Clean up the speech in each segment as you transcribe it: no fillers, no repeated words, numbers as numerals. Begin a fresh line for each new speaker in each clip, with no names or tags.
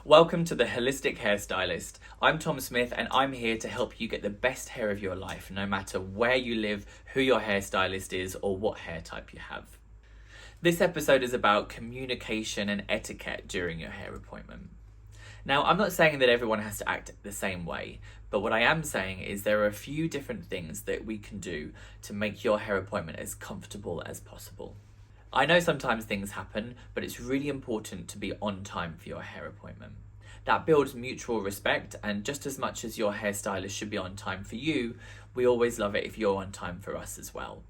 Welcome to the Holistic Hairstylist. I'm Tom Smith and I'm here to help you get the best hair of your life, no matter where you live, who your hairstylist is, or what hair type you have. This episode is about communication and etiquette during your hair appointment. Now, I'm not saying that everyone has to act the same way, but what I am saying is there are a few different things that we can do to make your hair appointment as comfortable as possible. I know sometimes things happen, but it's really important to be on time for your hair appointment. That builds mutual respect, and just as much as your hairstylist should be on time for you, we always love it if you're on time for us as well.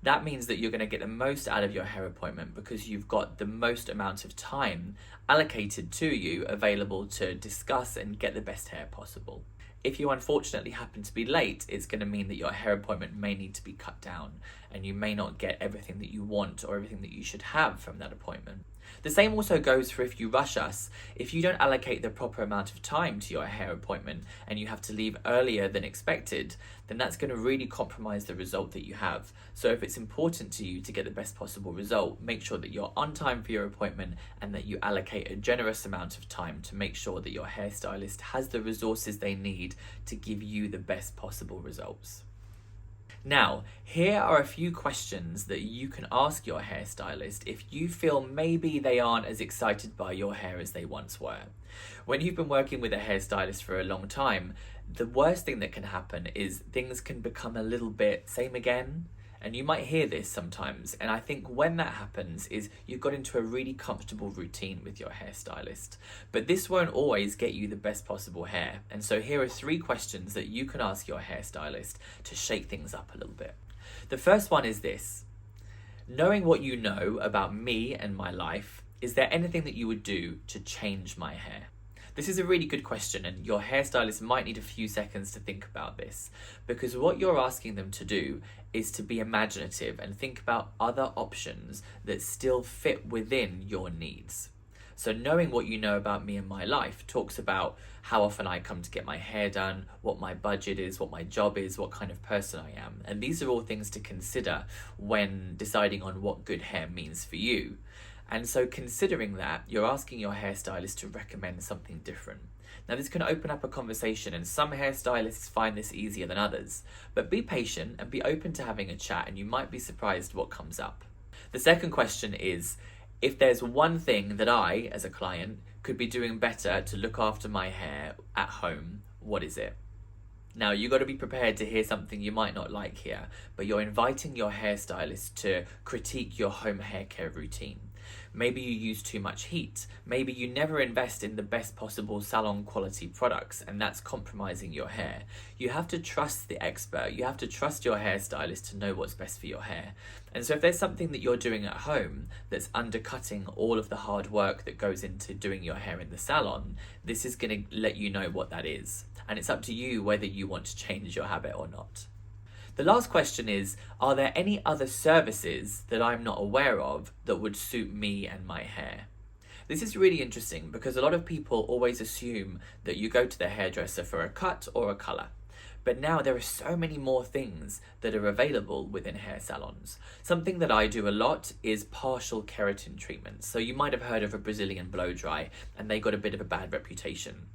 That means that you're going to get the most out of your hair appointment because you've got the most amount of time allocated to you available to discuss and get the best hair possible. If you unfortunately happen to be late, it's going to mean that your hair appointment may need to be cut down and you may not get everything that you want or everything that you should have from that appointment. The same also goes for if you rush us. If you don't allocate the proper amount of time to your hair appointment and you have to leave earlier than expected, then that's going to really compromise the result that you have. So if it's important to you to get the best possible result, make sure that you're on time for your appointment and that you allocate a generous amount of time to make sure that your hairstylist has the resources they need to give you the best possible results. Now, here are a few questions that you can ask your hairstylist if you feel maybe they aren't as excited by your hair as they once were. When you've been working with a hairstylist for a long time, the worst thing that can happen is things can become a little bit same again. And you might hear this sometimes, and I think when that happens is you've got into a really comfortable routine with your hairstylist. But this won't always get you the best possible hair, and so here are 3 questions that you can ask your hairstylist to shake things up a little bit. The first one is this: knowing what you know about me and my life, is there anything that you would do to change my hair? This is a really good question, and your hairstylist might need a few seconds to think about this, because what you're asking them to do is to be imaginative and think about other options that still fit within your needs. So knowing what you know about me and my life talks about how often I come to get my hair done, what my budget is, what my job is, what kind of person I am. And these are all things to consider when deciding on what good hair means for you. And so considering that, you're asking your hairstylist to recommend something different. Now this can open up a conversation, and some hairstylists find this easier than others, but be patient and be open to having a chat and you might be surprised what comes up. The second question is, if there's one thing that I, as a client, could be doing better to look after my hair at home, what is it? Now, you've got to be prepared to hear something you might not like here, but you're inviting your hairstylist to critique your home hair care routine. Maybe you use too much heat. Maybe you never invest in the best possible salon quality products, and that's compromising your hair. You have to trust the expert. You have to trust your hairstylist to know what's best for your hair. And so if there's something that you're doing at home that's undercutting all of the hard work that goes into doing your hair in the salon, this is going to let you know what that is. And it's up to you whether you want to change your habit or not. The last question is, are there any other services that I'm not aware of that would suit me and my hair? This is really interesting because a lot of people always assume that you go to the hairdresser for a cut or a colour. But now there are so many more things that are available within hair salons. Something that I do a lot is partial keratin treatments. So you might have heard of a Brazilian blow dry, and they got a bit of a bad reputation.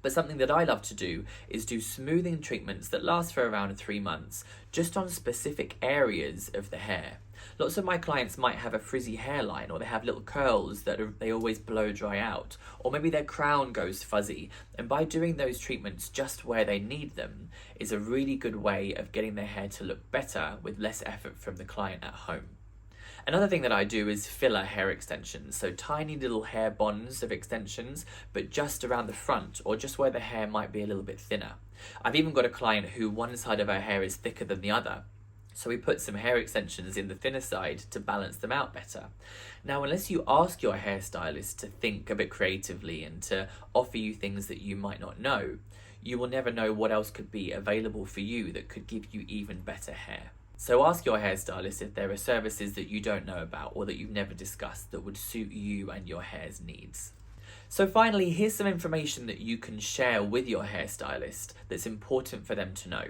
But something that I love to do is do smoothing treatments that last for around 3 months, just on specific areas of the hair. Lots of my clients might have a frizzy hairline, or they have little curls that they always blow dry out, or maybe their crown goes fuzzy, and by doing those treatments just where they need them is a really good way of getting their hair to look better with less effort from the client at home. Another thing that I do is filler hair extensions, so tiny little hair bonds of extensions, but just around the front or just where the hair might be a little bit thinner. I've even got a client who one side of her hair is thicker than the other, so we put some hair extensions in the thinner side to balance them out better. Now, unless you ask your hairstylist to think a bit creatively and to offer you things that you might not know, you will never know what else could be available for you that could give you even better hair. So ask your hairstylist if there are services that you don't know about or that you've never discussed that would suit you and your hair's needs. So finally, here's some information that you can share with your hairstylist that's important for them to know.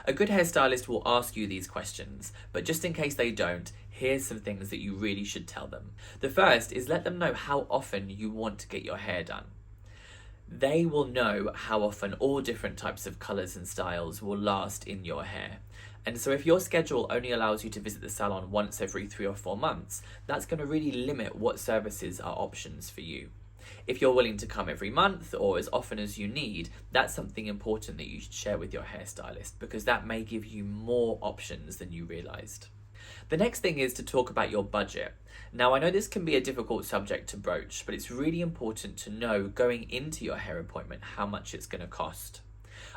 A good hairstylist will ask you these questions, but just in case they don't, here's some things that you really should tell them. The first is let them know how often you want to get your hair done. They will know how often all different types of colours and styles will last in your hair. And so if your schedule only allows you to visit the salon once every 3 or 4 months, that's going to really limit what services are options for you. If you're willing to come every month or as often as you need, that's something important that you should share with your hairstylist, because that may give you more options than you realised. The next thing is to talk about your budget. Now, I know this can be a difficult subject to broach, but it's really important to know going into your hair appointment how much it's going to cost.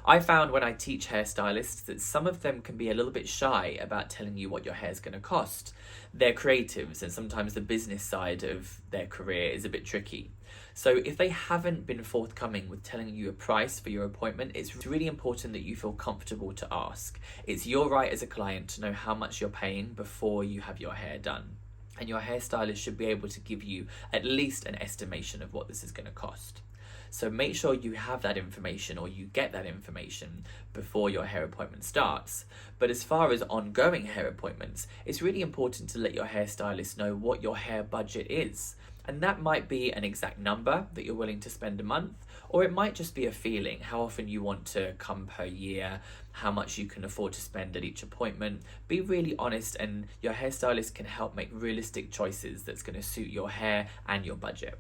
I found when I teach hairstylists that some of them can be a little bit shy about telling you what your hair's going to cost. They're creatives, and sometimes the business side of their career is a bit tricky. So if they haven't been forthcoming with telling you a price for your appointment, it's really important that you feel comfortable to ask. It's your right as a client to know how much you're paying before you have your hair done. And your hairstylist should be able to give you at least an estimation of what this is going to cost. So make sure you have that information, or you get that information before your hair appointment starts. But as far as ongoing hair appointments, it's really important to let your hairstylist know what your hair budget is. And that might be an exact number that you're willing to spend a month, or it might just be a feeling, how often you want to come per year, how much you can afford to spend at each appointment. Be really honest, and your hairstylist can help make realistic choices that's going to suit your hair and your budget.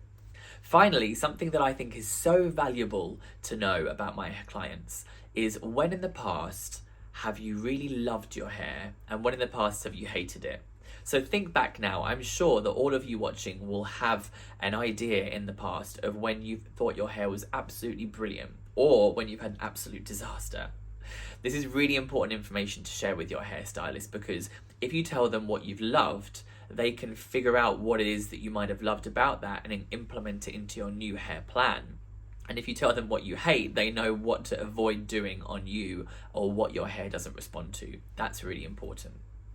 Finally, something that I think is so valuable to know about my clients is when in the past have you really loved your hair, and when in the past have you hated it? So think back now. I'm sure that all of you watching will have an idea in the past of when you've thought your hair was absolutely brilliant, or when you've had an absolute disaster. This is really important information to share with your hairstylist, because if you tell them what you've loved, they can figure out what it is that you might have loved about that and then implement it into your new hair plan. And if you tell them what you hate, they know what to avoid doing on you or what your hair doesn't respond to. That's really important.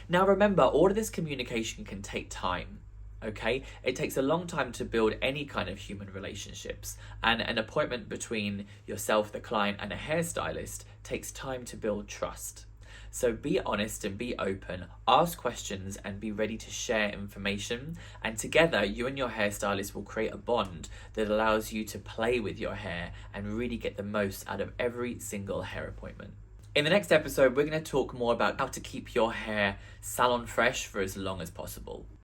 Now remember, all of this communication can take time. Okay, it takes a long time to build any kind of human relationships, and an appointment between yourself, the client, and a hairstylist takes time to build trust. So be honest and be open, ask questions and be ready to share information, and together you and your hairstylist will create a bond that allows you to play with your hair and really get the most out of every single hair appointment. In the next episode, we're going to talk more about how to keep your hair salon fresh for as long as possible.